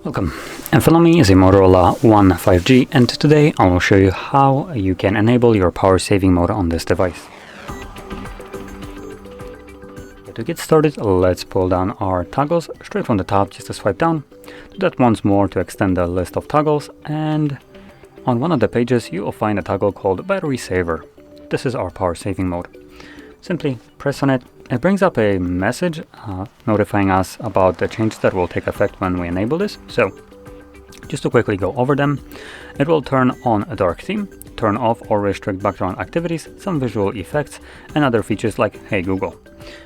Welcome, and follow me is a Motorola One 5G, and today I will show you how you can enable your power saving mode on this device. To get started, let's pull down our toggles straight from the top, just to swipe down. Do that once more to extend the list of toggles, and on one of the pages you will find a toggle called Battery Saver. This is our power saving mode. Simply press on it. It brings up a message notifying us about the changes that will take effect when we enable this. So just to quickly go over them, it will turn on a dark theme, turn off or restrict background activities, some visual effects, and other features like Hey Google.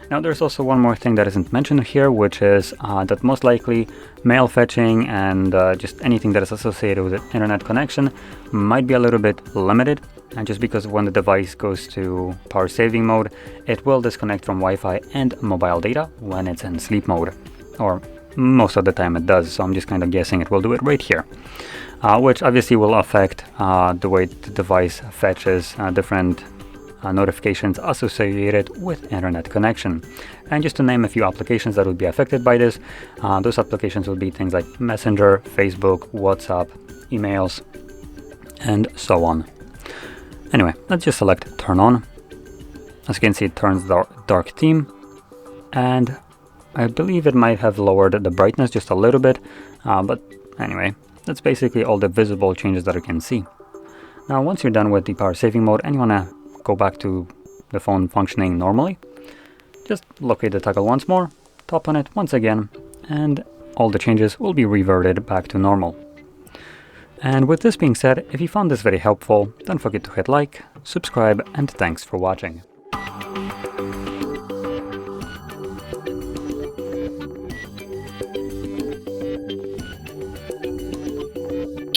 Now there's also one more thing that isn't mentioned here, which is that most likely mail fetching and just anything that is associated with an internet connection might be a little bit limited. And just because when the device goes to power saving mode, it will disconnect from Wi-Fi and mobile data when it's in sleep mode, or most of the time it does, so I'm just kind of guessing it will do it right here, which obviously will affect the way the device fetches different notifications associated with internet connection. And just to name a few applications that would be affected by this, those applications would be things like Messenger, Facebook, WhatsApp, emails, and so on. Anyway, let's just select turn on. As you can see, it turns dark theme, and I believe it might have lowered the brightness just a little bit, but anyway, that's basically all the visible changes that you can see. Now once you're done with the power saving mode and you want to go back to the phone functioning normally, just locate the toggle once more, tap on it once again, and all the changes will be reverted back to normal. And with this being said, if you found this very helpful, don't forget to hit like, subscribe, and thanks for watching.